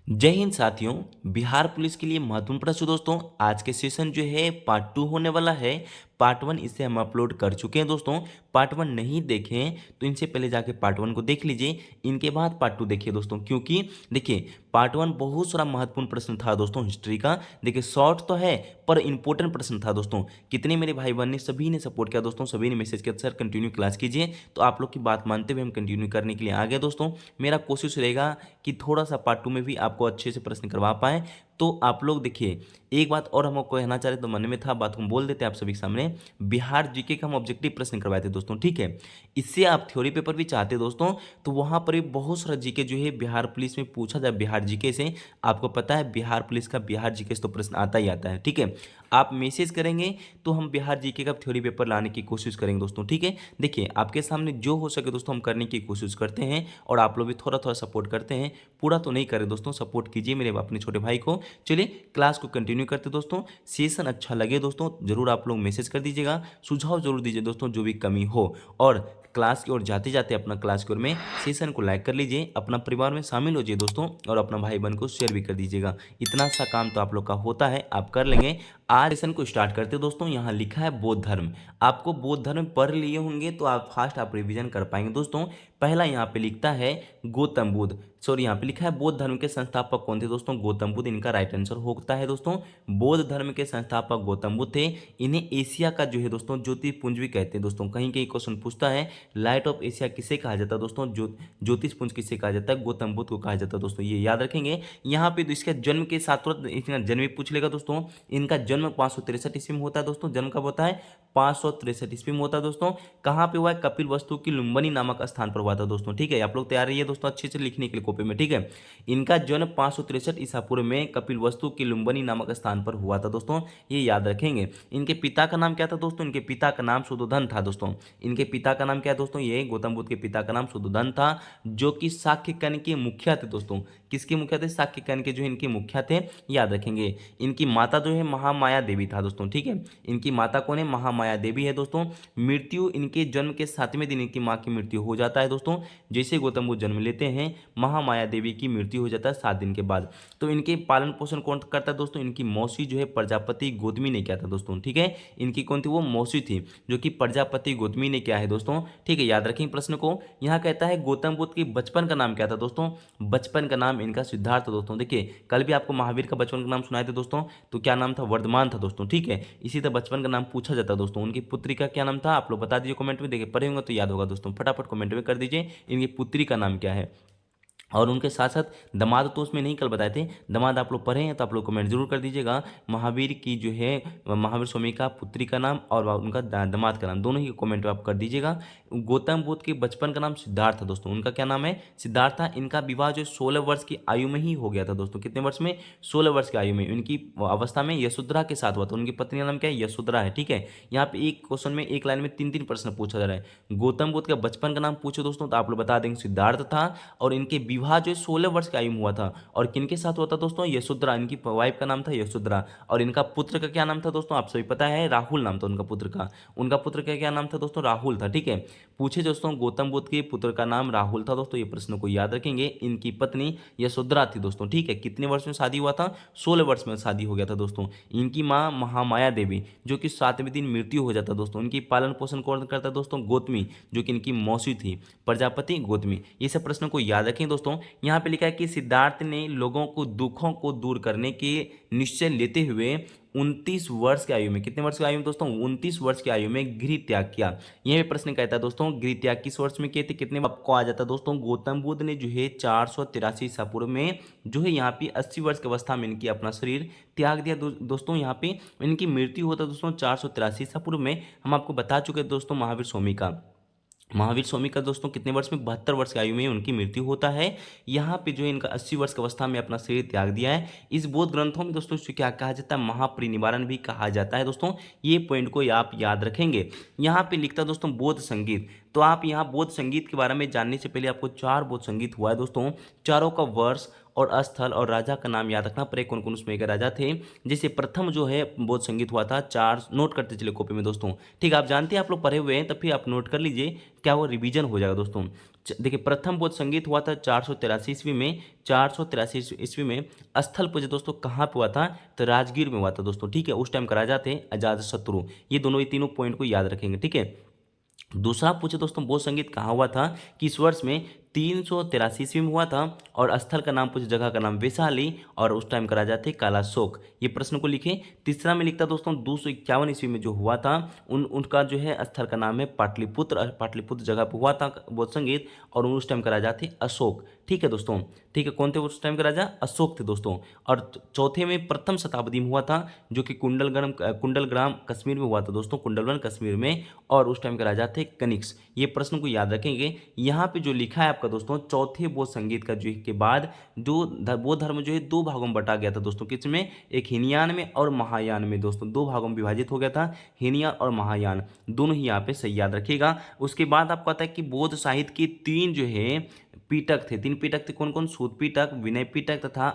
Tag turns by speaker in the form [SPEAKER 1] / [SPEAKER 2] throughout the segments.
[SPEAKER 1] जय हिंद साथियों। बिहार पुलिस के लिए महत्वपूर्ण प्रश्न दोस्तों, आज के सेशन जो है पार्ट 2 होने वाला है। पार्ट 1 इसे हम अपलोड कर चुके हैं दोस्तों। पार्ट 1 नहीं देखें तो इनसे पहले जाके पार्ट 1 को देख लीजिए, इनके बाद पार्ट 2 देखिए दोस्तों। क्योंकि देखिए पार्ट 1 बहुत सारा महत्वपूर्ण प्रश्न था दोस्तों हिस्ट्री का। देखिए शॉर्ट तो है पर इंपॉर्टेंट प्रश्न था दोस्तों। कितने मेरे भाई बहन ने सभी ने सपोर्ट किया दोस्तों, सभी ने मैसेज किया सर कंटिन्यू क्लास कीजिए। तो आप लोग की बात मानते हुए हम कंटिन्यू करने के लिए आ गए दोस्तों। मेरा कोशिश रहेगा कि थोड़ा सा पार्ट 2 में भी आपको अच्छे से प्रश्न करवा पाएँ। तो आप लोग देखिए, एक बात और हम कहना चाह रहे तो मन में था, बात हम बोल देते हैं आप सभी के सामने। बिहार जीके का हम ऑब्जेक्टिव प्रश्न करवाए थे दोस्तों, ठीक है। इससे आप थ्योरी पेपर भी चाहते दोस्तों तो वहाँ पर भी बहुत सारा जीके जो है बिहार पुलिस में पूछा जाए। बिहार जीके से आपको पता है बिहार पुलिस का बिहार जीके से तो प्रश्न आता ही आता है, ठीक है। आप मैसेज करेंगे तो हम बिहार जीके का थ्योरी पेपर लाने की कोशिश करेंगे दोस्तों, ठीक है। देखिए आपके सामने जो हो सके दोस्तों हम करने की कोशिश करते हैं और आप लोग भी थोड़ा थोड़ा सपोर्ट करते हैं। पूरा तो नहीं करें दोस्तों, सपोर्ट कीजिए मेरे अपने छोटे भाई को। चलिए क्लास को कंटिन्यू करते दोस्तों। सेशन अच्छा लगे दोस्तों जरूर आप लोग मैसेज कर दीजिएगा, सुझाव जरूर दीजिए दोस्तों जो भी कमी हो। और क्लास की ओर जाते जाते अपना क्लास की ओर में सेशन को लाइक कर लीजिए, अपना परिवार में शामिल हो जाइए दोस्तों और अपना भाई बहन को शेयर भी कर दीजिएगा। इतना सा काम तो आप लोग का होता है, आप कर लेंगे। आज सेशन को स्टार्ट करते हैं दोस्तों। यहाँ लिखा है बौद्ध धर्म। आपको बौद्ध धर्म पढ़ लिए होंगे तो आप फास्ट आप रिवीजन कर पाएंगे दोस्तों। पहला यहाँ पे लिखता है गौतम बुद्ध, सॉरी यहाँ पे लिखा है बौद्ध धर्म के संस्थापक कौन थे दोस्तों, गौतम बुद्ध। इनका राइट आंसर होता है दोस्तों बौद्ध धर्म के संस्थापक गौतम बुद्ध थे। इन्हें एशिया का जो है दोस्तों ज्योतिषपुंज भी कहते हैं दोस्तों। कहीं कहीं क्वेश्चन पूछता है लाइट ऑफ एशिया किसे कहा जाता है दोस्तों, ज्योतिषपुंज किसे कहा जाता है, गौतम बुद्ध को कहा जाता है दोस्तों, ये याद रखेंगे। यहाँ पे तो इसका जन्म के साथ तुरंत इसका जन्म भी पूछ लेगा दोस्तों। इनका जन्म 563 ईस्वी में होता है दोस्तों। जन्म कब होता है, 563 ईस्वी में होता है दोस्तों। कहाँ पे हुआ है, कपिल वस्तु की लुम्बिनी नामक स्थान पर हुआ था दोस्तों, ठीक है। आप लोग तैयार रहिए दोस्तों अच्छे से लिखने के लिए कॉपी में, ठीक है। इनका जन्म 563 ईसा पूर्व में कपिल वस्तु की लुम्बिनी नामक स्थान पर हुआ था दोस्तों, ये याद रखेंगे। इनके पिता का नाम क्या था दोस्तों, इनके पिता का नाम सुद्धोधन था दोस्तों। इनके पिता का नाम क्या है दोस्तों, ये गौतम बुद्ध के पिता का नाम सुद्धोधन था, जो कि शाक्य कर्ण के मुखिया थे दोस्तों। किसके मुखिया थे, शाक्य कर्ण के जो इनके मुखिया थे, याद रखेंगे। इनकी माता जो है महामाया देवी था दोस्तों, ठीक है। इनकी माता कौन है, महामाया देवी है दोस्तों। मृत्यु इनके जन्म के 7वें दिन इनकी माँ की मृत्यु हो जाता है दोस्तों। जैसे गौतम बुद्ध जन्म लेते हैं महामाया देवी की मृत्यु हो जाता है 7 दिन के बाद। तो इनके पालन पोषण कौन करता है दोस्तों, इनकी मौसी जो है प्रजापति गौतमी ने किया था दोस्तों, ठीक है। इनकी कौन थी, वो मौसी थी जो कि प्रजापति गौतमी ने किया है दोस्तों, ठीक है। याद रखें प्रश्न को। यहाँ कहता है गौतम बुद्ध के बचपन का नाम क्या था दोस्तों, बचपन का नाम इनका सिद्धार्थ था दोस्तों। देखिए कल भी आपको महावीर का बचपन का नाम सुनाए थे दोस्तों, तो क्या नाम था, वर्धमान था दोस्तों, ठीक है। इसी तरह बचपन का नाम पूछा जाता है दोस्तों। उनकी पुत्री का क्या नाम था, आप लोग बता दीजिए कमेंट में। देखिए पढ़े होंगे तो याद होगा दोस्तों, फटाफट कमेंट में कर दीजिए इनकी पुत्री का नाम क्या है। और उनके साथ साथ दामाद तो उसमें नहीं कल बताए थे, दामाद आप लोग पढ़े हैं तो आप लोग कमेंट जरूर कर दीजिएगा। महावीर की जो है महावीर स्वामी का पुत्री का नाम और उनका दामाद का नाम दोनों ही कमेंट में आप कर दीजिएगा। गौतम बुद्ध के बचपन का नाम सिद्धार्थ था दोस्तों, उनका क्या नाम है, सिद्धार्थ था। इनका विवाह जो 16 वर्ष की आयु में ही हो गया था दोस्तों। कितने वर्ष में, 16 वर्ष की आयु में। इनकी अवस्था में यशोधरा के साथ हुआ था। उनकी पत्नी का नाम क्या है, यशोधरा है, ठीक है। यहाँ पे एक क्वेश्चन में एक लाइन में 3 प्रश्न पूछा जा रहा है। गौतम बुद्ध का बचपन का नाम पूछो दोस्तों तो आप लोग बता देंगे सिद्धार्थ था। और इनके विवाह जो 16 वर्ष की आयु में हुआ था और किनके साथ हुआ था दोस्तों, यशोधरा। इनकी वाइफ का नाम था यशोधरा। और इनका पुत्र का क्या नाम था दोस्तों, आप सभी पता है, राहुल नाम था उनका पुत्र का। उनका पुत्र का क्या नाम था दोस्तों, राहुल था, ठीक है। पूछे दोस्तों गौतम बुद्ध के पुत्र का नाम राहुल था दोस्तों, ये प्रश्न को याद रखेंगे। इनकी पत्नी यशोधरा थी दोस्तों, ठीक है। कितने वर्ष में शादी हुआ था, 16 वर्ष में शादी हो गया था दोस्तों। इनकी माँ महामाया देवी जो कि 7वें दिन मृत्यु हो जाता दोस्तों। इनकी पालन पोषण कौन करता दोस्तों, गौतमी जो कि इनकी मौसी थी, प्रजापति गौतमी। ये सब प्रश्नों को याद रखें दोस्तों। यहाँ पे लिखा है कि सिद्धार्थ ने लोगों को दुखों को दूर करने के निश्चय लेते हुए 29 वर्ष की आयु में, कितने वर्ष की आयु में दोस्तों, 29 वर्ष की आयु में गृह त्याग किया। यह प्रश्न कहता है दोस्तों गृह त्याग किस वर्ष में किए थे, कितने आपको आ जाता है दोस्तों। गौतम बुद्ध ने जो है 483 ईसा पूर्व में जो है यहाँ पे 80 वर्ष की अवस्था में इनकी अपना शरीर त्याग दिया दोस्तों। यहाँ पे इनकी मृत्यु होता है दोस्तों 483 ईसा पूर्व में। हम आपको बता चुके दोस्तों महावीर स्वामी का, महावीर स्वामी का दोस्तों कितने वर्ष में, 72 वर्ष की आयु में उनकी मृत्यु होता है। यहाँ पे जो है इनका 80 वर्ष की अवस्था में अपना शरीर त्याग दिया है। इस बौद्ध ग्रंथों में दोस्तों इसे क्या कहा जाता है, महापरिनिर्वाण भी कहा जाता है दोस्तों। ये पॉइंट को आप याद रखेंगे। यहाँ पे लिखता है दोस्तों बौद्ध संगीत। तो आप यहाँ बौद्ध संगीत के बारे में जानने से पहले आपको 4 बौद्ध संगीत हुआ है दोस्तों। चारों का वर्ष और स्थल और राजा का नाम याद रखना पड़े, कौन कौन उसमें एक राजा थे। जैसे प्रथम जो है बौद्ध संगीत हुआ था, 4 नोट करते चले कॉपी में दोस्तों, ठीक है। आप जानते हैं, आप लोग पढ़े हुए हैं, तब फिर आप नोट कर लीजिए, क्या वो रिवीजन हो जाएगा दोस्तों। देखिए प्रथम बौद्ध संगीत हुआ था 483 ईस्वी में। 483 ईस्वी में स्थल पूजा दोस्तों कहाँ पे हुआ था? तो राजगीर में हुआ था दोस्तों, ठीक है। उस टाइम का राजा थे अजातशत्रु। ये दोनों, ये तीनों पॉइंट को याद रखेंगे, ठीक है। दूसरा पूछे दोस्तों, बौद्ध संगीत कहाँ हुआ था, किस वर्ष में? 383 ईस्वी में हुआ था। और स्थल का नाम पूछे, जगह का नाम वैशाली, और उस टाइम का राजा थे कालाशोक। ये प्रश्न को लिखे। तीसरा में लिखता दोस्तों 251 ईस्वी में जो हुआ था, उनका जो है स्थल का नाम है पाटलिपुत्र। पाटलिपुत्र जगह पर हुआ था बौद्ध संगीत, और उस टाइम का राजा थे अशोक, ठीक है दोस्तों। ठीक है, कौन थे उस टाइम के राजा? अशोक थे दोस्तों। और चौथे में प्रथम शताब्दी में हुआ था, जो कि कुंडलग्राम कश्मीर में हुआ था दोस्तों, कुंडलवन कश्मीर में, और उस टाइम के राजा थे कनिष्क। ये प्रश्न को याद रखेंगे। यहाँ पे जो लिखा है आपका दोस्तों, चौथे बौद्ध संगीत का जो के बाद जो बौद्ध धर्म जो है दो भागों में बटा गया था दोस्तों, किसमें? एक हीनयान में और महायान में दोस्तों, दो भागों में विभाजित हो गया था, हीनयान और महायान दोनों ही यहाँ पे सही याद रखिएगा। उसके बाद आपको पता है कि बौद्ध साहित्य के तीन जो है पीटक थे, तीन पीटक थे, कौन कौन? सूत पीटक, विनय पीटक तथा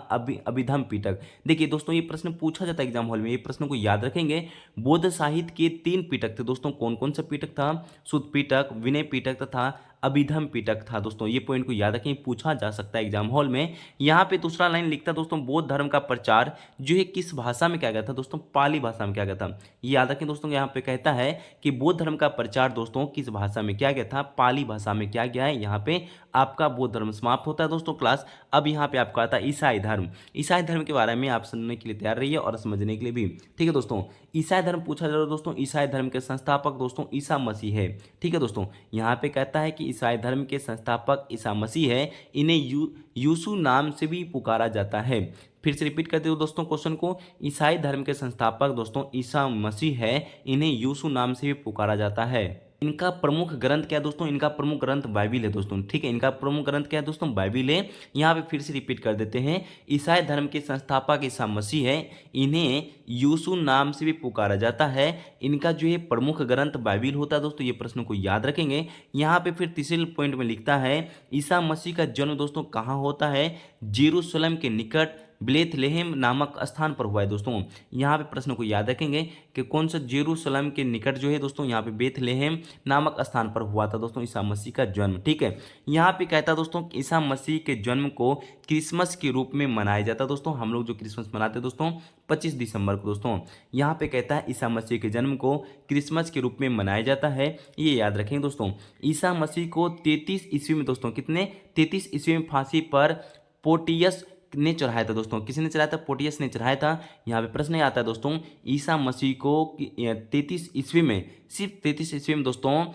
[SPEAKER 1] अभिधम पीटक। देखिए दोस्तों, ये प्रश्न पूछा जाता है एग्जाम हॉल में, ये प्रश्न को याद रखेंगे। बौद्ध साहित्य के तीन पीटक थे दोस्तों, कौन कौन सा पीटक था? सूत पीटक, विनय पीटक तथा अभिधम पीटक था दोस्तों। ये पॉइंट को याद रखें, पूछा जा सकता है एग्जाम हॉल में। यहाँ पे दूसरा लाइन लिखता दोस्तों, बौद्ध धर्म का प्रचार जो है किस भाषा में किया गया था दोस्तों? पाली भाषा में किया गया था। ये याद रखें दोस्तों, यहाँ पे कहता है कि बौद्ध धर्म का प्रचार दोस्तों किस भाषा में किया गया था? पाली भाषा में किया गया है। यहाँ पे आपका बौद्ध धर्म समाप्त होता है दोस्तों क्लास। अब यहाँ पे आपका आता है ईसाई धर्म। ईसाई धर्म के बारे में आप सुनने के लिए तैयार रहिए और समझने के लिए भी, ठीक है दोस्तों। ईसाई धर्म पूछा जा रहा है दोस्तों, ईसाई धर्म के संस्थापक दोस्तों ईसा मसीह है, ठीक है दोस्तों। यहाँ पे कहता है कि ईसाई धर्म के संस्थापक ईसा मसीह है, इन्हें यूसु नाम से भी पुकारा जाता है। फिर से रिपीट करते हो दोस्तों क्वेश्चन को, ईसाई धर्म के संस्थापक दोस्तों ईसा मसीह है, इन्हें यूसु नाम से भी पुकारा जाता है। इनका प्रमुख ग्रंथ क्या है दोस्तों? इनका प्रमुख ग्रंथ बाइबिल है दोस्तों, ठीक है। इनका प्रमुख ग्रंथ क्या है दोस्तों? बाइबिल है। यहाँ पे फिर से रिपीट कर देते हैं, ईसाई धर्म के संस्थापक ईसा मसीह है, इन्हें यूसु नाम से भी पुकारा जाता है। इनका जो है प्रमुख ग्रंथ बाइबिल होता है दोस्तों। ये प्रश्न को याद रखेंगे। यहाँ पे फिर तीसरे पॉइंट में लिखता है, ईसा मसीह का जन्म दोस्तों कहाँ होता है? जेरूशलेम के निकट बेथलेहम नामक स्थान पर हुआ है दोस्तों। यहाँ पे प्रश्न को याद रखेंगे कि कौन सा? जेरूशलेम के निकट जो है दोस्तों, यहाँ पे बेथलेहम नामक स्थान पर हुआ था दोस्तों ईसा मसीह का जन्म, ठीक है। यहाँ पे कहता है दोस्तों ईसा मसीह के जन्म को क्रिसमस के रूप में मनाया जाता है दोस्तों। हम लोग जो क्रिसमस मनाते हैं दोस्तों 25 दिसंबर को दोस्तों, यहाँ पे कहता है ईसा मसीह के जन्म को क्रिसमस के रूप में मनाया जाता है। ये याद रखेंगे दोस्तों। ईसा मसीह को 33 ईस्वी में दोस्तों, कितने? 33 ईस्वी में फांसी पर पोटियस ने चढ़ाया था दोस्तों। किसने चढ़ाया था? पोटियस ने चढ़ाया था। यहाँ पे प्रश्न आता है दोस्तों, ईसा मसीह को 33 ईस्वी में, सिर्फ 33 ईस्वी में दोस्तों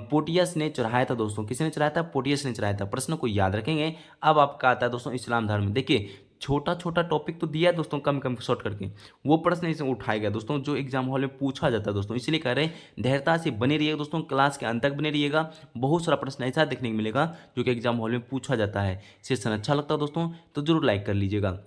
[SPEAKER 1] पोटियस ने चढ़ाया था दोस्तों। किसने चढ़ाया था? पोटियस ने चढ़ाया था। प्रश्न को याद रखेंगे। अब आपका आता है दोस्तों इस्लाम धर्म। देखिए छोटा छोटा टॉपिक तो दिया है दोस्तों, कम कम शॉर्ट करके, वो प्रश्न इसे उठाया गया दोस्तों, जो एग्जाम हॉल में पूछा जाता है दोस्तों। इसलिए कह रहे हैं धैर्यता से बने रहिएगा दोस्तों, क्लास के अंत तक बने रहिएगा। बहुत सारा प्रश्न ऐसा देखने को मिलेगा जो कि एग्जाम हॉल में पूछा जाता है। सेशन अच्छा लगता है दोस्तों तो जरूर लाइक कर लीजिएगा।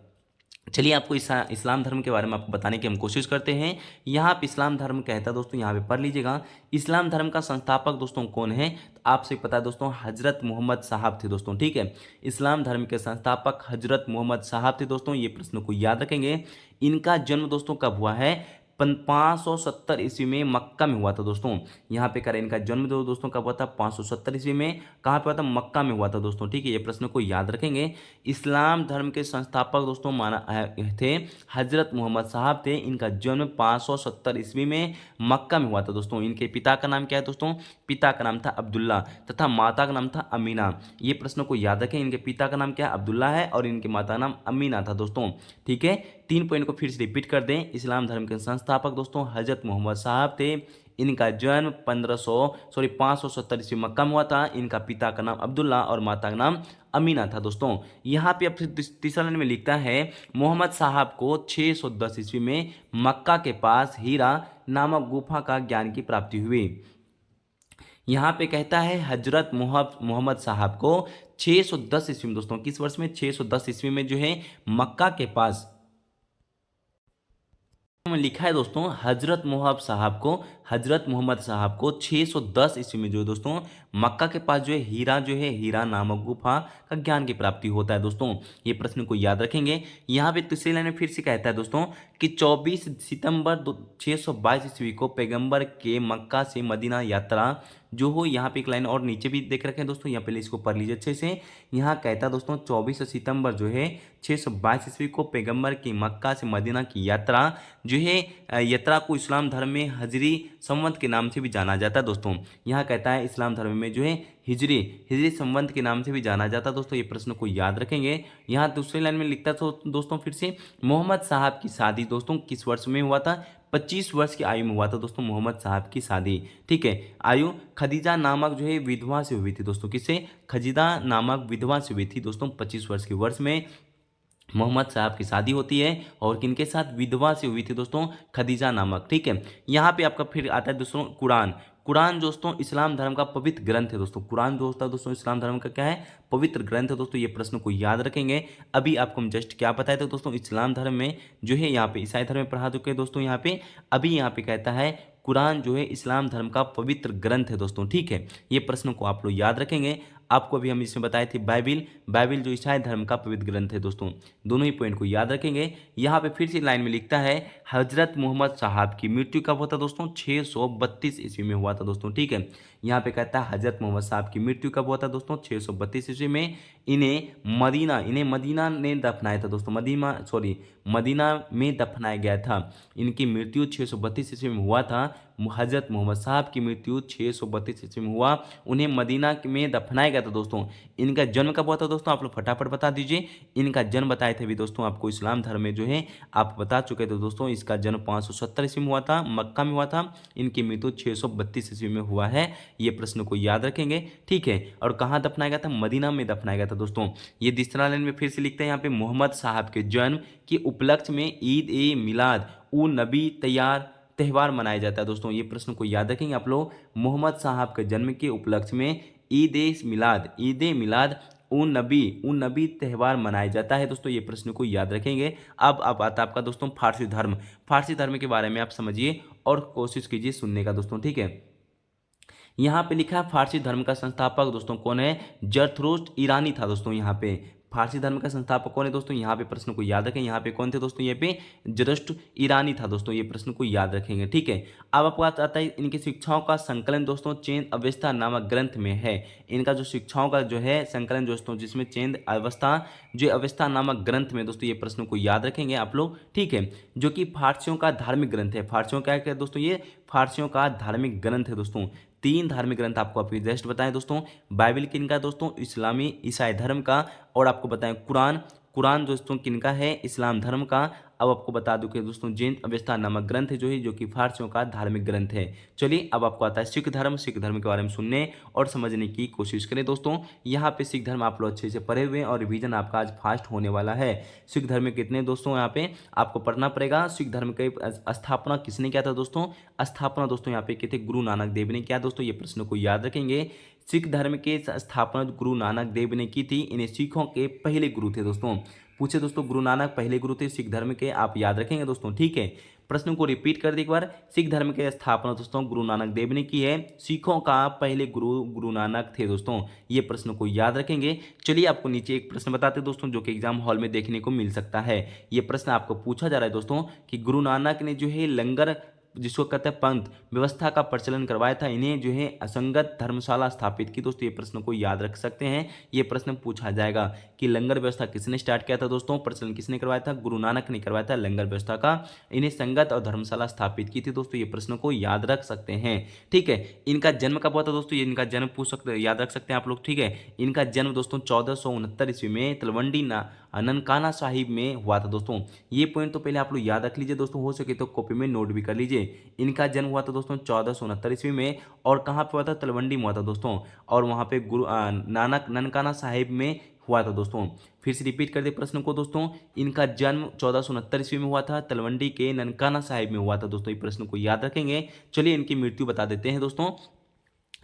[SPEAKER 1] चलिए आपको इस्लाम धर्म के बारे में आपको बताने की हम कोशिश करते हैं। यहाँ पे इस्लाम धर्म कहता है दोस्तों, यहाँ पे पढ़ लीजिएगा। इस्लाम धर्म का संस्थापक दोस्तों कौन है? तो आपसे पता है दोस्तों, हजरत मोहम्मद साहब थे दोस्तों, ठीक है। इस्लाम धर्म के संस्थापक हजरत मोहम्मद साहब थे दोस्तों। ये प्रश्न को याद रखेंगे। इनका जन्म दोस्तों कब हुआ है? 570 ईस्वी में मक्का में हुआ था दोस्तों। यहाँ पे करें इनका जन्म दोस्तों कब हुआ था? 570 ईस्वी में। कहाँ पे हुआ था? मक्का में हुआ था दोस्तों, ठीक है। ये प्रश्न को याद रखेंगे। इस्लाम धर्म के संस्थापक दोस्तों थे हजरत मोहम्मद साहब थे। इनका जन्म 570 ईस्वी में मक्का में हुआ था दोस्तों। इनके पिता का नाम क्या है दोस्तों? पिता का नाम था अब्दुल्ला तथा माता का नाम था अमीना। ये प्रश्न को याद रखें। इनके पिता का नाम क्या है? अब्दुल्ला है, और इनके माता का नाम अमीना था दोस्तों, ठीक है। 3 पॉइंट को फिर से रिपीट कर दें। इस्लाम धर्म के संस्थापक दोस्तों हजरत मोहम्मद साहब थे। इनका जन्म 570 ईस्वी मक्का में हुआ था। इनका पिता का नाम अब्दुल्ला और माता का नाम अमीना था दोस्तों। यहाँ पे अब तीसरा लाइन में लिखता है, मोहम्मद साहब को 610 ईस्वी में मक्का के पास हीरा नामक गुफा का ज्ञान की प्राप्ति हुई। यहाँ पे कहता है हजरत मोहम्मद साहब को 610 ईस्वी में दोस्तों, किस वर्ष में? 610 ईस्वी में जो है मक्का के पास में लिखा है दोस्तों, हजरत मोहम्मद साहब को 610 ईस्वी में जो है दोस्तों मक्का के पास जो है हीरा नामक गुफा का ज्ञान की प्राप्ति होता है दोस्तों। ये प्रश्न को याद रखेंगे। यहाँ पे तीसरी लाइन में फिर से कहता है दोस्तों कि 24 सितंबर 622 ईस्वी को पैगंबर के मक्का से मदीना यात्रा जो हो यहाँ पे एक लाइन और नीचे भी देख रखे हैं दोस्तों, यहाँ पहले इसको पढ़ लीजिए अच्छे से। यहाँ कहता है दोस्तों 24 सितंबर जो है 622 ईस्वी को पैगंबर की मक्का से मदीना की यात्रा जो है यात्रा को इस्लाम धर्म में हजरी संवत के नाम से भी जाना जाता है दोस्तों। यहाँ कहता है इस्लाम धर्म में जो है हिजरी संवत के नाम से भी जाना जाता है दोस्तों, ये प्रश्न को याद रखेंगे। यहाँ दूसरी लाइन में लिखता तो दोस्तों फिर से, मोहम्मद साहब की शादी दोस्तों किस वर्ष में हुआ था? 25 वर्ष की आयु में हुआ था दोस्तों मोहम्मद साहब की शादी। ठीक है, आयु खदीजा नामक जो है विधवा से हुई थी दोस्तों, किससे? खदीजा नामक विधवा से हुई थी दोस्तों 25 वर्ष के वर्ष में मोहम्मद साहब की शादी होती है, और किनके साथ? विधवा से हुई थी दोस्तों, खदीजा नामक। ठीक है, यहाँ पे आपका फिर आता है दोस्तों कुरान। कुरान दोस्तों इस्लाम धर्म का पवित्र ग्रंथ है दोस्तों। कुरान जो होता है दोस्तों इस्लाम धर्म का क्या है? पवित्र ग्रंथ है दोस्तों, ये प्रश्न को याद रखेंगे। अभी आपको हम जस्ट क्या बताए थे दोस्तों, इस्लाम धर्म में जो है यहाँ पे ईसाई धर्म में पढ़ा चुके हैं दोस्तों। यहाँ पे अभी यहाँ पे कहता है कुरान जो है इस्लाम धर्म का पवित्र ग्रंथ है दोस्तों। ठीक है, ये प्रश्न को आप लोग याद रखेंगे। आपको अभी हम इसमें बताए थे बाइबिल जो ईसाई धर्म का पवित्र ग्रंथ है दोस्तों, दोनों ही पॉइंट को याद रखेंगे। यहाँ पे फिर से लाइन में लिखता है हजरत मोहम्मद साहब की मृत्यु कब हुआ था दोस्तों? 632 ईस्वी में हुआ था दोस्तों। ठीक है, यहाँ पे कहता है हजरत मोहम्मद साहब की मृत्यु कब हुआ था दोस्तों? 632 ईस्वी में। इन्हें मदीना ने दफनाया था दोस्तों, मदीना में दफनाया गया था। इनकी मृत्यु 632 ईस्वी में हुआ था। हजरत मोहम्मद साहब की मृत्यु 632 ईस्वी में हुआ, उन्हें मदीना में दफनाया गया था दोस्तों। इनका जन्म कब हुआ था दोस्तों? आप लोग फटाफट बता दीजिए। इनका जन्म बताए थे भी दोस्तों आपको, इस्लाम धर्म में जो है आप बता चुके थे दोस्तों, इसका जन्म 570 ईस्वी में हुआ था, मक्का में हुआ था। इनकी मृत्यु 632 ईस्वी में हुआ है, ये प्रश्न को याद रखेंगे। ठीक है, और कहाँ दफनाया गया था? मदीना में दफनाया गया था दोस्तों। ये तीसरा लाइन में फिर से लिखते हैं यहाँ पे, मोहम्मद साहब के जन्म के उपलक्ष्य में ईद ए मिलाद उन नबी त्यौहार मनाया जाता है दोस्तों। ये प्रश्न को याद रखेंगे आप लोग। मोहम्मद साहब के जन्म के उपलक्ष्य में ईद ए मिलाद उन नबी त्यौहार मनाया जाता है दोस्तों, ये प्रश्न को याद रखेंगे। अब आता है आपका दोस्तों फारसी धर्म के बारे में आप समझिए और कोशिश कीजिए सुनने का दोस्तों। ठीक है, यहाँ पे लिखा है फारसी धर्म का संस्थापक दोस्तों कौन है? जरथुस्त्र ईरानी था दोस्तों। यहाँ पे फारसी धर्म का संस्थापक कौन है दोस्तों? यहाँ पे प्रश्न को याद रखें, यहाँ पे कौन थे दोस्तों? यहाँ पे जरथुस्त्र ईरानी था दोस्तों, ये प्रश्न को याद रखेंगे। ठीक है, अब आपको आता है इनकी शिक्षाओं का संकलन दोस्तों चेंद अवस्था नामक ग्रंथ में है। इनका जो शिक्षाओं का जो है संकलन दोस्तों, जिसमें चेंद अवस्था नामक ग्रंथ में दोस्तों, ये प्रश्न को याद रखेंगे आप लोग। ठीक है, जो कि फारसियों का धार्मिक ग्रंथ है। फारसियों का क्या है दोस्तों? ये फारसियों का धार्मिक ग्रंथ है दोस्तों। 3 धार्मिक ग्रंथ आपको अभी जस्ट बताएं दोस्तों। बाइबल किनका दोस्तों? इस्लामी ईसाई धर्म का। और आपको बताएं कुरान दोस्तों किनका है? इस्लाम धर्म का। अब आपको बता दूं कि दोस्तों जैन अवस्था नामक ग्रंथ है जो कि फारसियों का धार्मिक ग्रंथ है। चलिए अब आपको आता है सिख धर्म के बारे में सुनने और समझने की कोशिश करें दोस्तों। यहाँ पे सिख धर्म आप लोग अच्छे से पढ़े हुए हैं और रिवीजन आपका आज फास्ट होने वाला है। सिख धर्म में कितने दोस्तों यहाँ पे आपको पढ़ना पड़ेगा। सिख धर्म की स्थापना किसने किया था दोस्तों? स्थापना दोस्तों यहाँ पे कहते गुरु नानक देव ने किया दोस्तों, ये प्रश्न को याद रखेंगे। सिख धर्म के स्थापना गुरु नानक देव ने की थी। इन्हें सिखों के पहले गुरु थे दोस्तों। पूछे दोस्तों गुरु नानक पहले गुरु थे सिख धर्म के, आप याद रखेंगे दोस्तों। ठीक है, प्रश्न को रिपीट कर दे एक बार। सिख धर्म के स्थापना दोस्तों गुरु नानक देव ने की है। सिखों का पहले गुरु नानक थे दोस्तों, ये प्रश्न को याद रखेंगे। चलिए आपको नीचे एक प्रश्न बताते दोस्तों जो कि एग्जाम हॉल में देखने को मिल सकता है। ये प्रश्न आपको पूछा जा रहा है दोस्तों कि गुरु नानक ने जो है लंगर जिसको कहते हैं पंथ व्यवस्था का प्रचलन करवाया था। इन्हें जो है असंगत धर्मशाला स्थापित की दोस्तों, ये प्रश्न को याद रख सकते हैं। ये प्रश्न पूछा जाएगा कि लंगर व्यवस्था किसने स्टार्ट किया था दोस्तों, प्रचलन किसने करवाया था? गुरु नानक ने करवाया था लंगर व्यवस्था का। इन्हें संगत और धर्मशाला स्थापित की थी दोस्तों, ये प्रश्न को याद रख सकते हैं। ठीक है, इनका जन्म कब हुआ था दोस्तों? ये इनका जन्म पूछ सकते याद रख सकते हैं आप लोग। ठीक है, इनका जन्म दोस्तों 1469 ईस्वी में तलवंडी ननकाना साहिब में हुआ था दोस्तों। ये पॉइंट तो पहले आप लोग याद रख लीजिए दोस्तों, हो सके तो कॉपी में नोट भी कर लीजिए। इनका जन्म हुआ था दोस्तों 1469 ईस्वी में, और कहाँ पे हुआ था? तलवंडी में हुआ था दोस्तों। और वहाँ पे गुरु नानक ननकाना साहिब में हुआ था दोस्तों। फिर से रिपीट कर दे प्रश्न को दोस्तों। इनका जन्म 1469 ईस्वी में हुआ था, तलवंडी के ननकाना साहिब में हुआ था दोस्तों, ये प्रश्न को याद रखेंगे। चलिए इनकी मृत्यु बता देते हैं दोस्तों।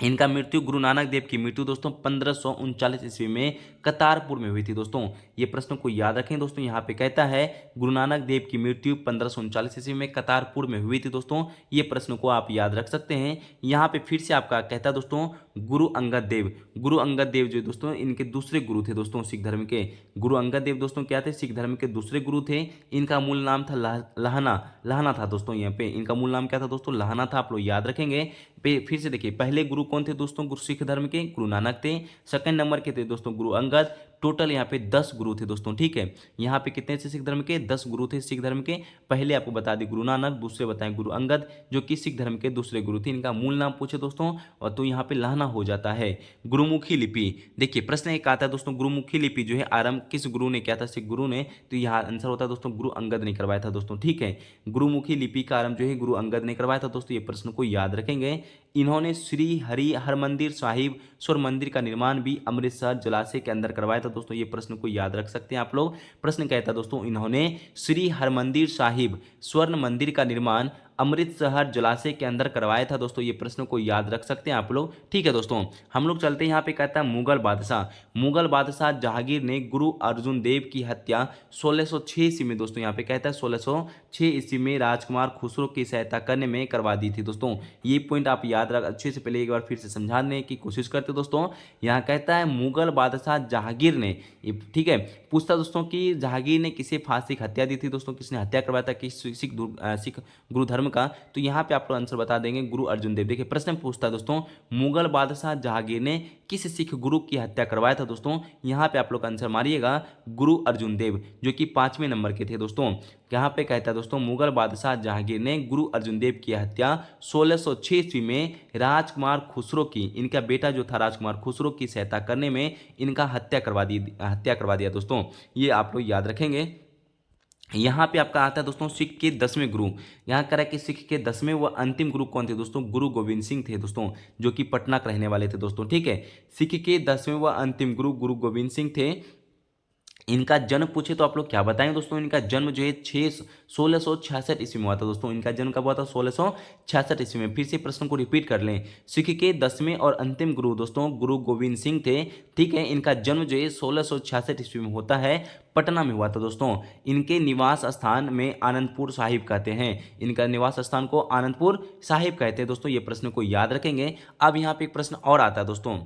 [SPEAKER 1] इनका मृत्यु गुरु नानक देव की मृत्यु दोस्तों 1539 ईस्वी में करतारपुर में हुई थी दोस्तों। ये प्रश्न को याद रखें दोस्तों। यहाँ पे कहता है गुरु नानक देव की मृत्यु 1539 ईस्वी में करतारपुर में हुई थी दोस्तों। ये प्रश्न को आप याद रख सकते हैं। यहाँ पे फिर से आपका कहता है दोस्तों गुरु अंगद देव। गुरु अंगद देव जो दोस्तों इनके दूसरे गुरु थे दोस्तों सिख धर्म के। गुरु अंगद देव दोस्तों क्या थे, सिख धर्म के दूसरे गुरु थे। इनका मूल नाम था लहना था दोस्तों। यहाँ पे इनका मूल नाम क्या था दोस्तों, लहना था। आप लोग याद रखेंगे। फिर से देखिए, पहले गुरु कौन थे दोस्तों, गुरु सिख धर्म के गुरु नानक थे। सेकंड नंबर के थे दोस्तों गुरु अंगद। टोटल यहाँ पे 10 गुरु थे दोस्तों, ठीक है। यहाँ पे कितने थे सिख धर्म के, 10 गुरु थे सिख धर्म के। पहले आपको बता दी गुरु नानक, दूसरे बताएं गुरु अंगद, जो कि सिख धर्म के दूसरे गुरु थे। इनका मूल नाम पूछे दोस्तों और तो यहाँ पे लहना हो जाता है। गुरुमुखी लिपि, देखिए प्रश्न एक आता है दोस्तों, गुरुमुखी लिपि जो है आरंभ किस गुरु ने किया था, सिख गुरु ने। तो यहाँ आंसर होता है दोस्तों गुरु अंगद ने करवाया था दोस्तों, ठीक है। गुरुमुखी लिपि का आरंभ जो है गुरु अंगद ने करवाया था दोस्तों। ये प्रश्न को याद रखेंगे। इन्होंने श्री हरि हरमंदिर साहिब स्वर मंदिर का निर्माण भी अमृतसर जलाशय के अंदर करवाया था दोस्तों। ये प्रश्न को याद रख सकते हैं आप लोग। प्रश्न कहता है दोस्तों इन्होंने श्री हरमंदिर साहिब स्वर्ण मंदिर का निर्माण अमृतसर जलाशय के अंदर करवाया था दोस्तों। ये प्रश्न को याद रख सकते हैं आप लोग, ठीक है दोस्तों। हम लोग चलते हैं यहाँ पे कहता है मुगल बादशाह जहांगीर ने गुरु अर्जुन देव की हत्या 1606 ईस्वी में दोस्तों, यहाँ पे कहता है 1606 ईस्वी में राजकुमार खुसरो की सहायता करने में करवा दी थी दोस्तों। ये पॉइंट आप याद रख अच्छे से, पहले एक बार फिर से समझाने की कोशिश करते दोस्तों। यहाँ कहता है मुगल बादशाह जहांगीर ने, ठीक है, पूछता दोस्तों कि जहांगीर ने किसे फांसी की हत्या दी थी दोस्तों, किसने हत्या करवाया था किस सिख गुरु धर्म का। तो यहाँ पे आप लोग आंसर बता देंगे गुरु अर्जुन देव। देखिए प्रश्न पूछता है दोस्तों मुगल बादशाह जहांगीर ने किस सिख गुरु की हत्या करवाया था दोस्तों। यहाँ पे आप लोग आंसर मारिएगा गुरु अर्जुन देव, जो कि 5वें नंबर के थे दोस्तों। यहाँ पे कहता है दोस्तों मुगल बादशाह जहांगीर ने गुरु अर्जुन देव की हत्या 1606 ईस्वी में राजकुमार खुसरो की, इनका बेटा जो था राजकुमार खुसरो की सहायता करने में इनका हत्या करवा दिया दोस्तों। ये आप लोग याद रखेंगे। यहाँ पे आपका आता है दोस्तों सिख के 10वें गुरु। यहाँ कह रहा है कि सिख के 10वें व अंतिम गुरु कौन थे दोस्तों, गुरु गोविंद सिंह थे दोस्तों, जो कि पटना के रहने वाले थे दोस्तों, ठीक है। सिख के 10वें व अंतिम गुरु गुरु गोविंद सिंह थे। इनका जन्म पूछे तो आप लोग क्या बताएं दोस्तों, इनका जन्म जो है 1666 ईस्वी में हुआ था दोस्तों। इनका जन्म कब हुआ था, 1666 ईस्वी में। फिर से प्रश्न को रिपीट कर लें। सिख के 10वें और अंतिम गुरु दोस्तों गुरु गोविंद सिंह थे, ठीक है। इनका जन्म जो है 1666 ईस्वी में होता है, पटना में हुआ था दोस्तों। इनके निवास स्थान में आनंदपुर साहिब कहते हैं। इनका निवास स्थान को आनंदपुर साहिब कहते हैं दोस्तों। ये प्रश्न को याद रखेंगे। अब यहाँ पे एक प्रश्न और आता है दोस्तों।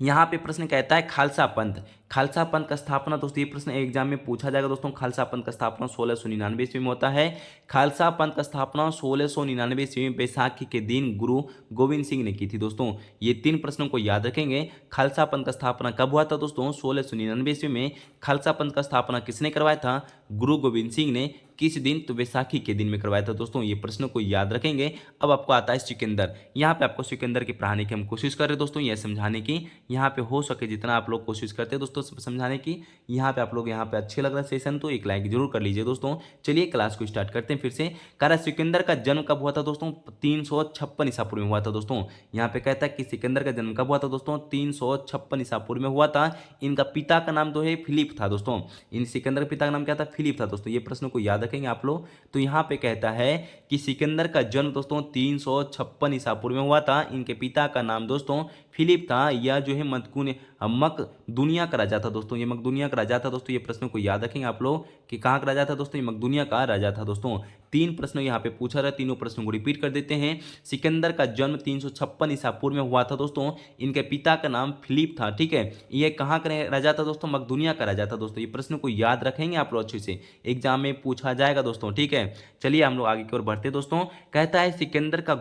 [SPEAKER 1] यहाँ पे प्रश्न कहता है खालसा पंथ का स्थापना दोस्तों, ये प्रश्न एग्जाम में पूछा जाएगा दोस्तों। खालसा पंथ का स्थापना 1699 ईस्वी में होता है। खालसा पंथ का स्थापना 1699 ईस्वी में बैसाखी के दिन गुरु गोविंद सिंह ने की थी दोस्तों। ये 3 प्रश्नों को याद रखेंगे। खालसा पंथ का स्थापना कब हुआ था दोस्तों, 1699 ईस्वी में। खालसा पंथ का स्थापना किसने करवाया था, गुरु गोविंद सिंह ने। किस दिन, तो बैसाखी के दिन में करवाया था दोस्तों। ये प्रश्न को याद रखेंगे। अब आपको आता है सिकंदर। यहाँ पे आपको सिकंदर की पढ़ाने की हम कोशिश कर रहे हैं दोस्तों, यह समझाने की। यहाँ पे हो सके जितना आप लोग कोशिश करते हैं दोस्तों समझाने की। यहाँ पे आप लोग यहाँ पे अच्छे लग रहा है सेशन, तो एक लाइक जरूर कर लीजिए दोस्तों। चलिए क्लास को स्टार्ट करते हैं फिर से। कह रहा है सिकंदर का जन्म कब हुआ था दोस्तों, 356 ईसा पूर्व में हुआ था दोस्तों। यहाँ पे कहता है कि सिकंदर का जन्म कब हुआ था दोस्तों, 356 ईसा पूर्व में हुआ था। इनका पिता का नाम जो है फिलिप था दोस्तों। इन सिकंदर के पिता का नाम क्या था, फिलिप था दोस्तों। ये प्रश्न को याद रखेंगे आप लोग। तो यहाँ पे कहता है कि सिकंदर का जन्म दोस्तों 356 ईसा पूर्व में हुआ था। इनके पिता का नाम दोस्तों फिलिप था। यह जो है मकदूनिया का राजा था दोस्तों। ये मकदूनिया का राजा था दोस्तों। ये प्रश्न को याद रखेंगे आप लोग कि कहाँ का राजा था दोस्तों, ये मकदूनिया का राजा था दोस्तों। 3 प्रश्न यहाँ पे पूछा रहा है, तीनों प्रश्नों को रिपीट कर देते हैं। सिकंदर का जन्म 356 ईसा पूर्व में हुआ था दोस्तों। इनके पिता का नाम फिलिप था, ठीक है। ये कहाँ का राजा था दोस्तों, मकदूनिया का राजा था दोस्तों। ये प्रश्न को याद रखेंगे आप लोग अच्छे से, एग्जाम में पूछा जाएगा दोस्तों, ठीक है। चलिए हम लोग आगे की ओर बढ़ते दोस्तों। कहता है सिकंदर का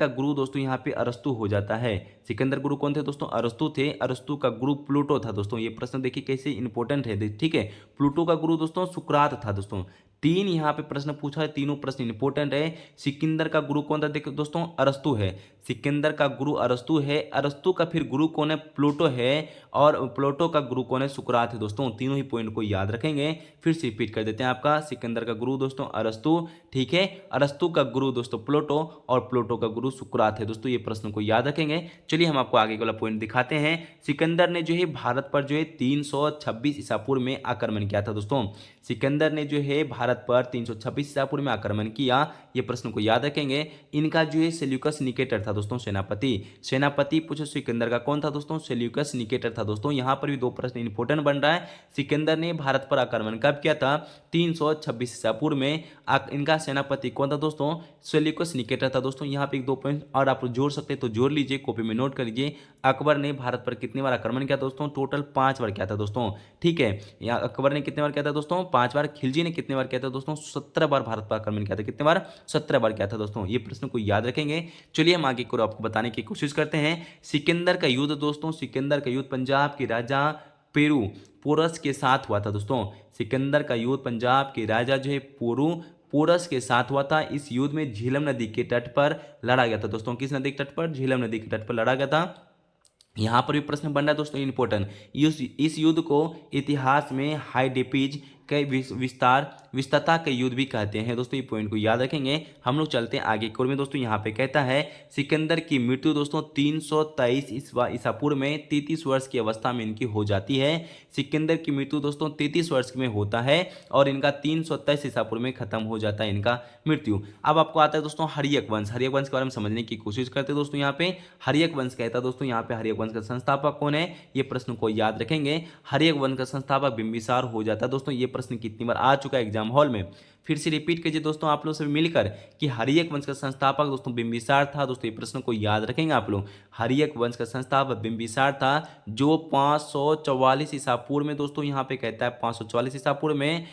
[SPEAKER 1] गुरु दोस्तों यहाँ पे अरस्तु हो जाता है। सिकंदर गुरु कौन थे दोस्तों, अरस्तु थे। अरस्तु का गुरु प्लूटो था दोस्तों। ये प्रश्न देखिए कैसे इंपॉर्टेंट है, ठीक है। प्लूटो का गुरु दोस्तों सुकरात था दोस्तों। 3 यहाँ पे प्रश्न पूछा है, तीनों प्रश्न इंपॉर्टेंट है। सिकंदर का गुरु कौन था, देखो दोस्तों अरस्तु है। सिकंदर का गुरु अरस्तु है। अरस्तु का फिर गुरु कौन है, प्लूटो है। और प्लूटो का गुरु कौन है, सुकरात है दोस्तों। तीनों ही पॉइंट को याद रखेंगे। फिर से रिपीट कर देते हैं आपका। सिकंदर का गुरु दोस्तों अरस्तु, ठीक है। अरस्तु का गुरु दोस्तों प्लूटो और प्लूटो का गुरु सुकरात है दोस्तों। ये प्रश्न को याद रखेंगे। चलिए हम आपको आगे वाला पॉइंट दिखाते हैं। सिकंदर ने जो है भारत पर जो है 326 ईसा पूर्व में आक्रमण किया था दोस्तों। सिकंदर ने जो है भारत भारत पर 326 ईसा पूर्व में आक्रमण किया, ये प्रश्न को याद रखेंगे। इनका जो है सेल्यूकस निकेटर था दोस्तों सेनापति पूछो सिकंदर का कौन था दोस्तों, सेल्यूकस निकेटर था दोस्तों। यहाँ पर भी दो प्रश्न इंपोर्टेंट बन रहा है। सिकंदर ने भारत पर आक्रमण कब किया था, 326 ईसा पूर्व में। इनका सेनापति कौन था दोस्तों, सेल्यूकस निकेटर था दोस्तों। यहाँ पे एक दो पॉइंट और आप जोड़ सकते हैं तो जोड़ लीजिए, कॉपी में नोट कर लीजिए। अकबर ने भारत पर कितनी बार आक्रमण किया दोस्तों, टोटल 5 बार किया था दोस्तों। ठीक है, यहाँ अकबर ने कितने बार किया था दोस्तों, 5 बार। खिलजी ने कितने बार किया था दोस्तों, 17 बार भारत पर आक्रमण किया था। कितने बार, 17 बार किया था दोस्तों। ये प्रश्न को याद रखेंगे। चलिए हम आगे को आपको बताने की कोशिश करते हैं। सिकंदर का युद्ध दोस्तों, सिकंदर का युद्ध पंजाब के राजा पेरू पोरस के साथ हुआ था दोस्तों। सिकंदर का युद्ध पंजाब के राजा जो है पोरस के साथ हुआ था। इस युद्ध में झेलम नदी के तट पर लड़ा गया था दोस्तों। किस नदी के तट पर, झेलम नदी के तट पर लड़ा गया था। यहाँ पर भी प्रश्न बन रहा है दोस्तों इंपोर्टेंट। इस युद्ध को इतिहास में हाइडेपिज के विस्तता के युद्ध भी कहते हैं दोस्तों। ये पॉइंट को याद रखेंगे। हम लोग चलते हैं आगे की ओर में दोस्तों। यहाँ पे कहता है सिकंदर की मृत्यु दोस्तों 323 ईसा पूर्व में 33 वर्ष की अवस्था में इनकी हो जाती है। सिकंदर की मृत्यु दोस्तों 33 वर्ष में होता है और इनका 323 ईसा पूर्व में खत्म हो जाता है इनका मृत्यु। अब आपको आता है दोस्तों हर्यक वंश के बारे में समझने की कोशिश करते हैं दोस्तों। यहाँ पे हर्यक वंश कहता है दोस्तों। यहाँ पे हर्यक वंश का संस्थापक कौन है, ये प्रश्न को याद रखेंगे। हर्यक वंश का संस्थापक बिंबिसार हो जाता है दोस्तों। ये प्रश्न कितनी बार आ चुका है एग्जाम हॉल में, फिर से रिपीट कीजिए दोस्तों आप लोग से मिलकर कि हर्यक वंश का संस्थापक दोस्तों बिंबिसार था दोस्तों। ये प्रश्न को याद रखेंगे आप लोग। हर्यक वंश का संस्थापक बिंबिसार था जो 544 ईसा पूर्व में दोस्तों, यहाँ पे कहता है 544 ईसा पूर्व में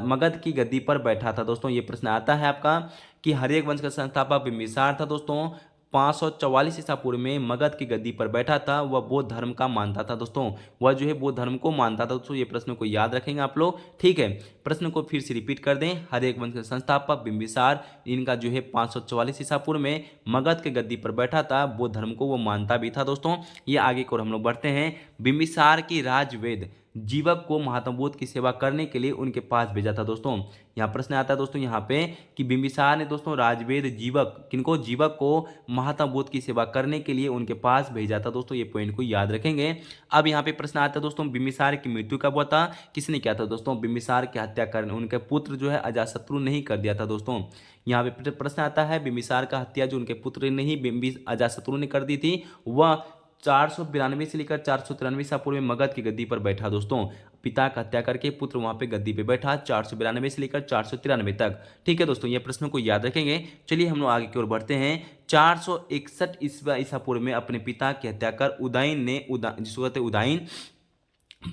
[SPEAKER 1] मगध की गद्दी पर बैठा था दोस्तों। ये प्रश्न आता है आपका कि हर्यक वंश का संस्थापक बिंबिसार था दोस्तों, 544 ईसा पूर्व में मगध की गद्दी पर बैठा था। वह बौद्ध धर्म का मानता था दोस्तों, वह जो है बौद्ध धर्म को मानता था दोस्तों। ये प्रश्न को याद रखेंगे आप लोग। ठीक है, प्रश्न को फिर से रिपीट कर दें। हर्यक वंश के संस्थापक बिंबिसार, इनका जो है 544 ईसा पूर्व में मगध के गद्दी पर बैठा था, बौद्ध धर्म को वो मानता भी था दोस्तों। ये आगे को हम लोग बढ़ते हैं। बिंबिसार की राजवेद जीवक को महात्मा बुद्ध की सेवा करने के लिए उनके पास भेजा था दोस्तों। यहाँ प्रश्न आता है दोस्तों यहाँ पे कि बिंबिसार ने दोस्तों राजवेद जीवक किनको, जीवक को महात्मा बुद्ध की सेवा करने के लिए उनके पास भेजा था दोस्तों। ये पॉइंट को याद रखेंगे। अब यहाँ पे प्रश्न आता है दोस्तों बिंबिसार की मृत्यु कब हुआ था, किसने किया था दोस्तों, बिंबिसार की हत्या करने उनके पुत्र जो है अजातशत्रु ने ही कर दिया था दोस्तों। यहाँ पे प्रश्न आता है बिंबिसार का हत्या जो उनके पुत्र ने ही अजातशत्रु ने कर दी थी। वह 492 से लेकर 493 ईसा पूर्व में मगध की गद्दी पर बैठा दोस्तों। पिता का हत्या करके पुत्र वहां पे गद्दी पे बैठा 492 से लेकर 493 तक। ठीक है दोस्तों, ये प्रश्नों को याद रखेंगे। चलिए हम लोग आगे की ओर बढ़ते हैं। 461 ईसा पूर्व में अपने पिता की हत्या कर उदयन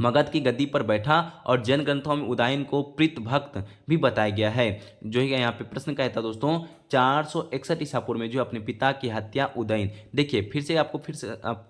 [SPEAKER 1] मगध की गद्दी पर बैठा और जैन ग्रंथों में उदयन को प्रीत भक्त भी बताया गया है। जो है यहाँ पे प्रश्न कहता दोस्तों 461 ईसा पूर्व में जो अपने पिता की हत्या उदयन, देखिए फिर से आपको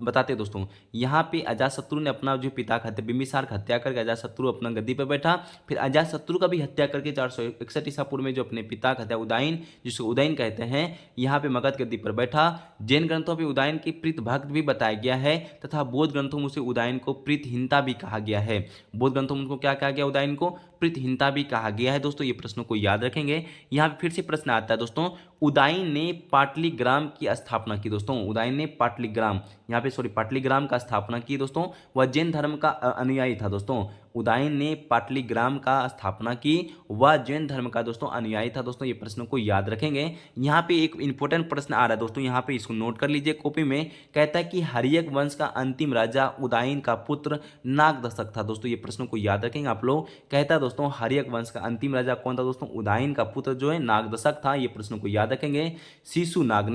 [SPEAKER 1] बताते हैं दोस्तों। यहाँ पे अजातशत्रु ने अपना जो पिता का हत्या बिंबिसार का हत्या करके अजातशत्रु अपना गद्दी पर बैठा, फिर अजातशत्रु का भी हत्या करके 461 ईसा पूर्व में जो अपने पिता का हत्या उदयन, जिसको उदयन कहते हैं, यहाँ पे मगध गद्दी पर बैठा। जैन ग्रंथों में उदयन की प्रीत भक्त भी बताया गया है तथा बौद्ध ग्रंथों में उसे उदयन को प्रीतहीनता भी कहा गया है। बौद्ध ग्रंथों में उनको क्या कहा गया, उदयन को प्रीतहीनता भी कहा गया है दोस्तों। ये प्रश्नों को याद रखेंगे। यहाँ पे फिर से प्रश्न आता है दोस्तों उदयन ने पाटलिग्राम की स्थापना की दोस्तों। उदयन ने पाटलिग्राम, यहाँ पे पाटलिग्राम का स्थापना की दोस्तों। वह जैन धर्म का अनुयायी था दोस्तों। उदयन ने पाटलिग्राम का स्थापना की, वह जैन धर्म का दोस्तों अनुयायी था दोस्तों। ये प्रश्नों को याद रखेंगे। यहाँ पे एक इंपॉर्टेंट प्रश्न आ रहा है दोस्तों, यहाँ पे इसको नोट कर लीजिए कॉपी में। कहता है कि हर्यक वंश का अंतिम राजा उदयन का पुत्र नागदशक था दोस्तों। ये प्रश्नों को याद रखेंगे आप लोग। कहता है दोस्तों हर्यक वंश का अंतिम राजा कौन था दोस्तों, उदयन का पुत्र जो है नागदशक था। ये प्रश्नों को याद रखेंगे। शिशुनाग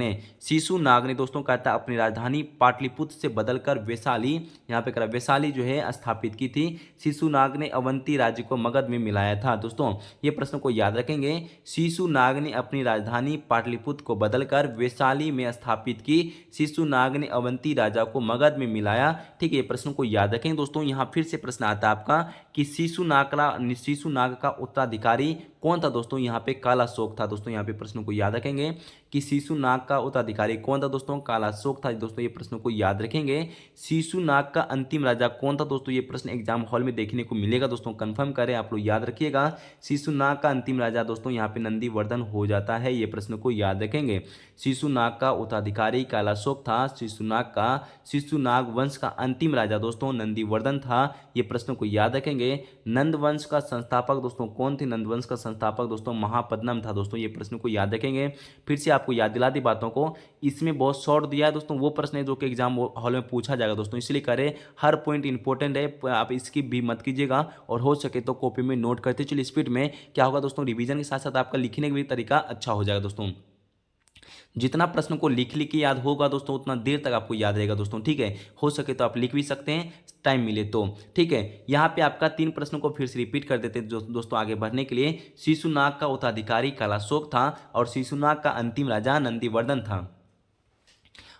[SPEAKER 1] ने दोस्तों कहता है अपनी राजधानी पाटलिपुत्र से बदलकर वैशाली, यहाँ पे करा वैशाली जो है स्थापित की थी। शिशुनाग ने अवंती राज्य को मगध में मिलाया था दोस्तों। ये प्रश्न को याद रखेंगे। शिशुनाग ने अपनी राजधानी पाटलिपुत्र को बदलकर वैशाली में स्थापित की। शिशुनाग ने अवंती राजा को मगध में मिलाया। ठीक है, ये प्रश्न को याद रखेंगे दोस्तों। यहाँ फिर से प्रश्न आता है आपका कि शिशुनाग का उत्तराधिकारी कौन था दोस्तों, यहाँ पे कालाशोक था दोस्तों। यहाँ पे प्रश्नों को याद रखेंगे कि शिशुनाग का उत्तराधिकारी कौन था दोस्तों, कालाशोक था दोस्तों। ये प्रश्नों को को याद रखेंगे। शिशुनाग का अंतिम राजा कौन था दोस्तों, ये प्रश्न एग्जाम हॉल में देखने को मिलेगा दोस्तों, कंफर्म करें आप लोग, याद रखिएगा। शिशुनाग का अंतिम राजा दोस्तों यहाँ पे नंदीवर्धन हो जाता है, ये प्रश्न को याद रखेंगे। शिशुनाग का उत्तराधिकारी कैलाशोक था। शिशुनाग वंश का अंतिम राजा दोस्तों नंदीवर्धन था, ये प्रश्न को याद रखेंगे। नंद वंश का संस्थापक दोस्तों कौन थे, नंद वंश का संस्थापक दोस्तों महापद्मन था दोस्तों, ये प्रश्न को याद रखेंगे। फिर से आपको याद दिला दी बातों को, इसमें बहुत शॉर्ट दिया है दोस्तों, वो प्रश्न है जो कि एग्जाम हॉल में पूछा जाएगा दोस्तों, इसलिए करें, हर पॉइंट इंपॉर्टेंट है, आप इसकी भी मत कीजिएगा, और हो सके तो कॉपी में नोट करते चलिए स्पीड में। क्या होगा दोस्तों, रिवीजन के साथ साथ आपका लिखने का भी तरीका अच्छा हो जाएगा दोस्तों। जितना प्रश्न को लिख के याद होगा दोस्तों उतना देर तक आपको याद रहेगा दोस्तों, ठीक है। हो सके तो आप लिख भी सकते हैं टाइम मिले तो, ठीक है। यहाँ पे आपका 3 प्रश्नों को फिर से रिपीट कर देते हैं दोस्तों आगे बढ़ने के लिए। शिशुनाग का उत्तराधिकारी कैलाशोक था और शिशुनाग का अंतिम राजा नंदीवर्धन था,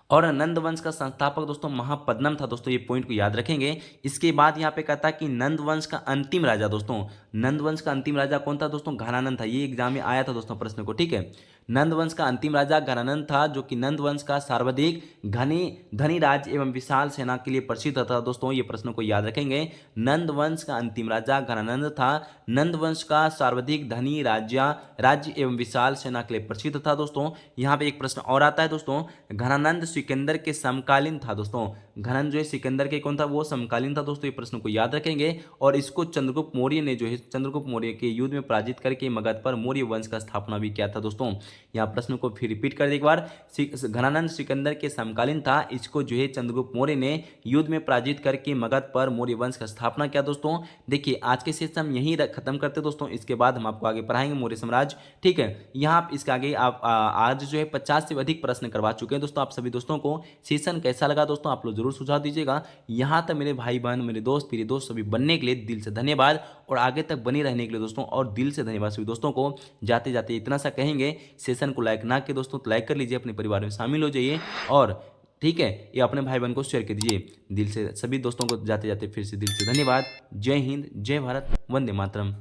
[SPEAKER 1] और नंद वंश का संस्थापक दोस्तों महापद्मन था दोस्तों, ये पॉइंट को याद रखेंगे। इसके बाद यहाँ पे कहता है कि नंद वंश का अंतिम राजा दोस्तों, नंद वंश का अंतिम राजा कौन था दोस्तों, घनानंद था, ये एग्जाम में आया था दोस्तों प्रश्न को, ठीक है। नंद वंश का अंतिम राजा घनानंद था, जो कि नंद वंश का सर्वाधिक धनी राज्य एवं विशाल सेना के लिए प्रसिद्ध था दोस्तों, ये प्रश्न को याद रखेंगे। नंद वंश का अंतिम राजा घनानंद था, नंद वंश का सर्वाधिक धनी राज्य एवं विशाल सेना के लिए प्रसिद्ध था दोस्तों। यहाँ पे एक प्रश्न और आता है दोस्तों, घनानंद सिकंदर के समकालीन था दोस्तों, घनानंद जो है सिकंदर के कौन था, वो समकालीन था दोस्तों, ये प्रश्न को याद रखेंगे। और इसको चंद्रगुप्त मौर्य ने जो है चंद्रगुप्त मौर्य के युद्ध में पराजित करके मगध पर मौर्य वंश का स्थापना भी किया था दोस्तों। यहाँ प्रश्न को फिर रिपीट कर दे एक बार, घनानंद सिकंदर के समकालीन था, इसको जो है चंद्रगुप्त मौर्य ने युद्ध में पराजित करके मगध पर मौर्य वंश का स्थापना किया दोस्तों। देखिए आज के सेशन हम यहीं खत्म करते दोस्तों, इसके बाद हम आपको आगे पढ़ाएंगे मौर्य साम्राज्य, ठीक है। यहाँ इसके आगे आप आज जो है 50 से अधिक प्रश्न करवा चुके हैं दोस्तों। आप सभी दोस्तों को सेशन कैसा लगा दोस्तों, आप लोग जरूर सुझाव दीजिएगा। यहाँ तक मेरे भाई बहन, मेरे दोस्त, प्रिय दोस्त सभी बनने के लिए दिल से धन्यवाद, और आगे तक बने रहने के लिए दोस्तों और दिल से धन्यवाद सभी दोस्तों को। जाते जाते इतना सा कहेंगे, सेशन को लाइक ना किए दोस्तों तो लाइक कर लीजिए, अपने परिवार में शामिल हो जाइए, और ठीक है ये अपने भाई बहन को शेयर कर दीजिए। दिल से सभी दोस्तों को जाते जाते फिर से दिल से धन्यवाद। जय हिंद, जय भारत, वंदे मातरम।